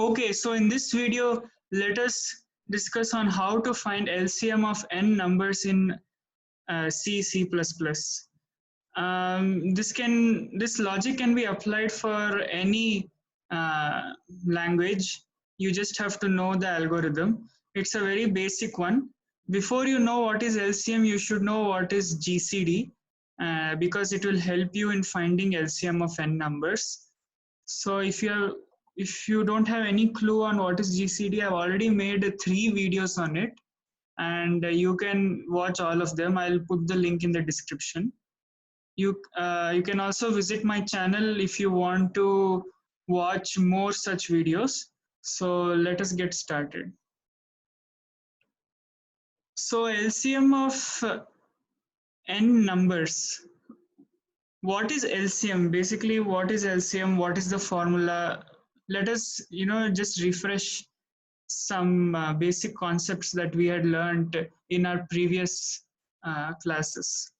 Okay, so in this video, let us discuss on how to find LCM of n numbers in C, C++. This logic can be applied for any uh, language. You just have to know the algorithm. It's a very basic one. Before you know what is LCM, you should know what is GCD because it will help you in finding LCM of n numbers. So if you don't have any clue on what is GCD, I've already made 3 videos on it, and you can watch all of them. I'll put the link in the description. You can also visit my channel if you want to watch more such videos. So let us get started. So LCM of n numbers. What is LCM? Basically, what is LCM? What is the formula? Let us, just refresh some basic concepts that we had learned in our previous classes.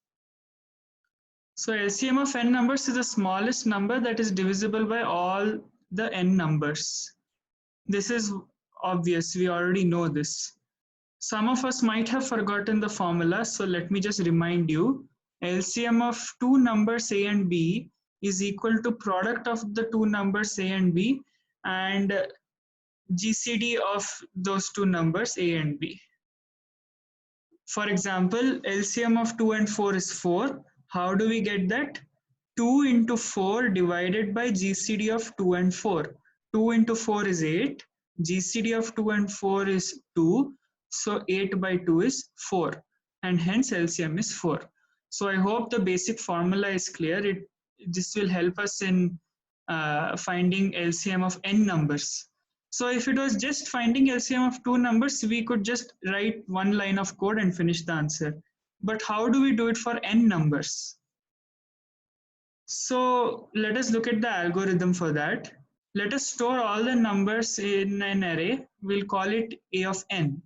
So LCM of n numbers is the smallest number that is divisible by all the n numbers. This is obvious, we already know this. Some of us might have forgotten the formula, so let me just remind you. LCM of two numbers a and b is equal to product of the two numbers a and b and GCD of those two numbers a and b. For example, LCM of 2 and 4 is 4. How do we get that? 2 into 4 divided by GCD of 2 and 4. 2 into 4 is 8. GCD of 2 and 4 is 2. So 8 by 2 is 4. And hence LCM is 4. So I hope the basic formula is clear. This will help us in finding LCM of n numbers. So if it was just finding LCM of two numbers, we could just write one line of code and finish the answer. But how do we do it for n numbers? So let us look at the algorithm for that. Let us store all the numbers in an array. We'll call it a of n.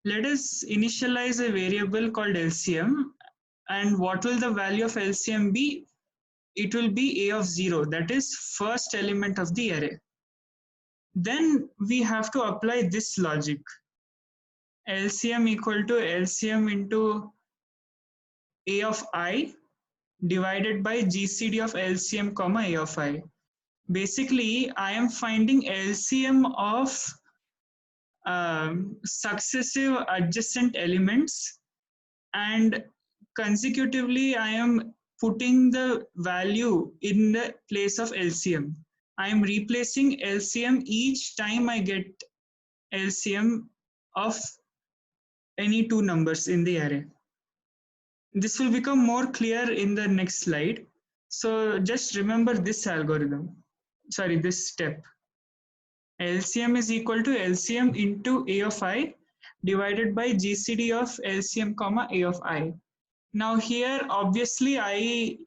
Let us initialize a variable called LCM. And what will the value of LCM be? It will be a of 0, that is first element of the array. Then we have to apply this logic. LCM equal to LCM into a of I divided by GCD of LCM comma a of I. Basically, I am finding LCM of successive adjacent elements, and consecutively I am putting the value in the place of LCM. I am replacing LCM each time I get LCM of any two numbers in the array. This will become more clear in the next slide. So just remember this this step. LCM is equal to LCM into a of I divided by GCD of LCM comma a of I. Now here obviously I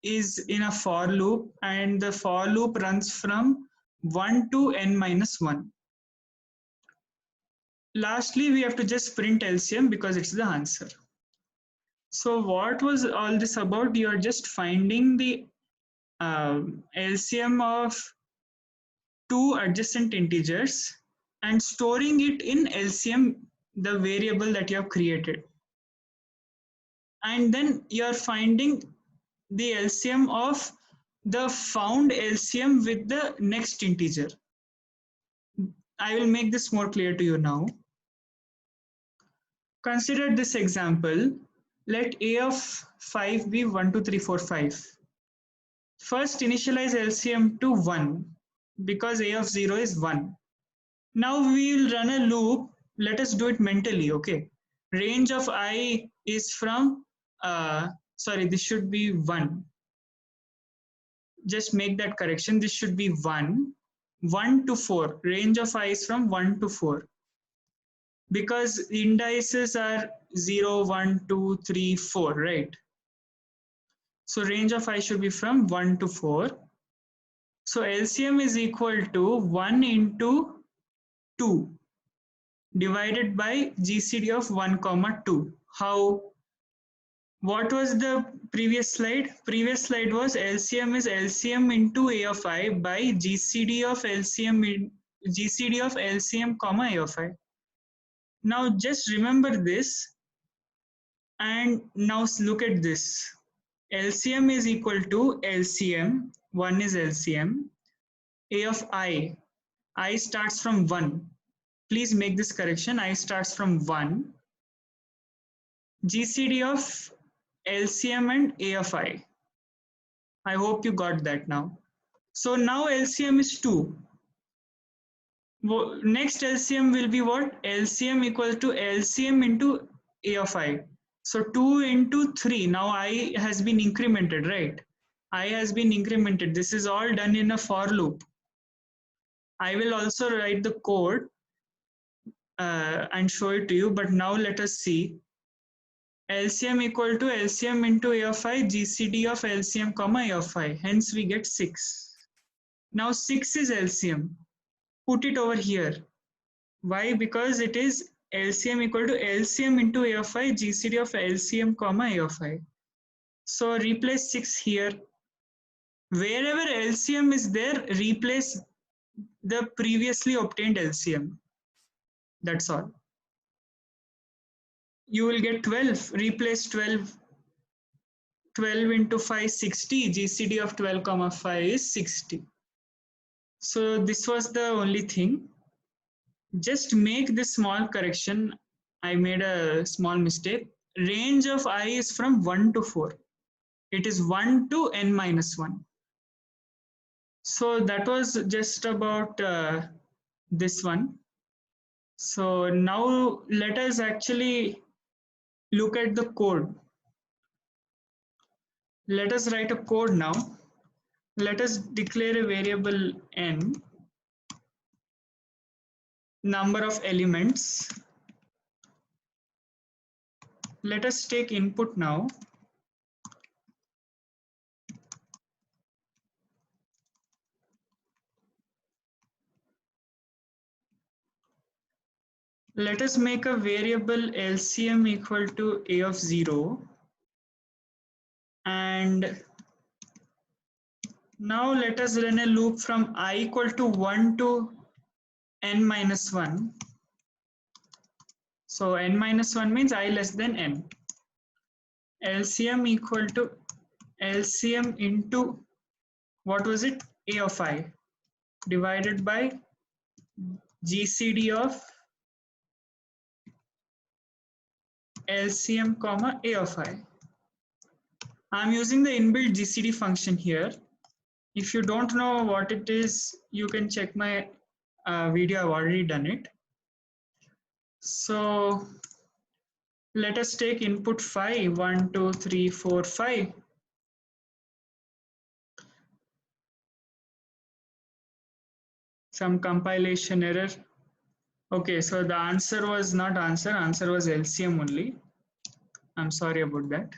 is in a for loop, and the for loop runs from 1 to n minus 1. Lastly, we have to just print LCM because it's the answer. So what was all this about? You are just finding the LCM of two adjacent integers and storing it in LCM, the variable that you have created. And then you are finding the LCM of the found LCM with the next integer. I will make this more clear to you now. Consider this example. Let a of 5 be 1, 2, 3, 4, 5. First initialize LCM to 1 because a of 0 is 1. Now we will run a loop. Let us do it mentally, okay? Range of I is from, this should be 1. Just make that correction. This should be 1. 1 to 4. Range of I is from 1 to 4. Because indices are 0, 1, 2, 3, 4, right? So range of I should be from 1 to 4. So LCM is equal to 1 into 2 divided by GCD of 1 comma 2. How? What was the previous slide? Previous slide was LCM is LCM into a of I by GCD of LCM GCD of LCM comma A of I. Now just remember this, and now look at this. LCM is equal to LCM, 1 is LCM, A of I starts from 1. Please make this correction, I starts from 1. GCD of LCM and A of I. I hope you got that now. So now LCM is 2. Next LCM will be what? LCM equal to LCM into A of I. So 2 into 3. Now I has been incremented, right? I has been incremented. This is all done in a for loop. I will also write the code and show it to you. But now let us see. LCM equal to LCM into A of I, GCD of LCM comma A of I. Hence we get 6. Now 6 is LCM. Put it over here. Why? Because it is LCM equal to LCM into A of I, GCD of LCM comma A of I. So replace 6 here. Wherever LCM is there, replace the previously obtained LCM. That's all. You will get 12. Replace 12. 12 into 5, 60. GCD of 12 comma 5 is 60. So this was the only thing. Just make this small correction. I made a small mistake. Range of I is from 1 to 4. It is 1 to n minus 1. So that was just about this one. So now let us actually look at the code. Let us write a code now. Let us declare a variable n, number of elements. Let us take input now. Let us make a variable LCM equal to A of 0. And now let us run a loop from I equal to 1 to n minus 1. So n minus 1 means I less than n. LCM equal to LCM into, what was it? A of I divided by GCD of LCM comma A of I. I'm using the inbuilt GCD function here. If you don't know what it is, you can check my video. I've already done it. So let us take input 5, 1, 2, 3, 4, 5. Some compilation error. Okay, so the answer was not answer was LCM only. I'm sorry about that.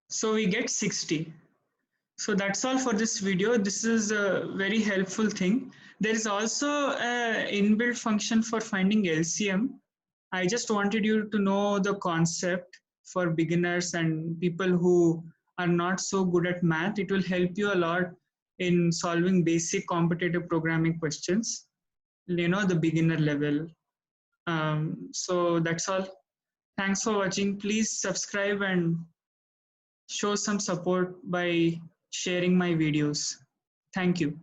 So we get 60. So that's all for this video. This is a very helpful thing. There is also an inbuilt function for finding LCM. I just wanted you to know the concept for beginners and people who are not so good at math. It will help you a lot in solving basic competitive programming questions, the beginner level. So that's all. Thanks for watching. Please subscribe and show some support by sharing my videos. Thank you.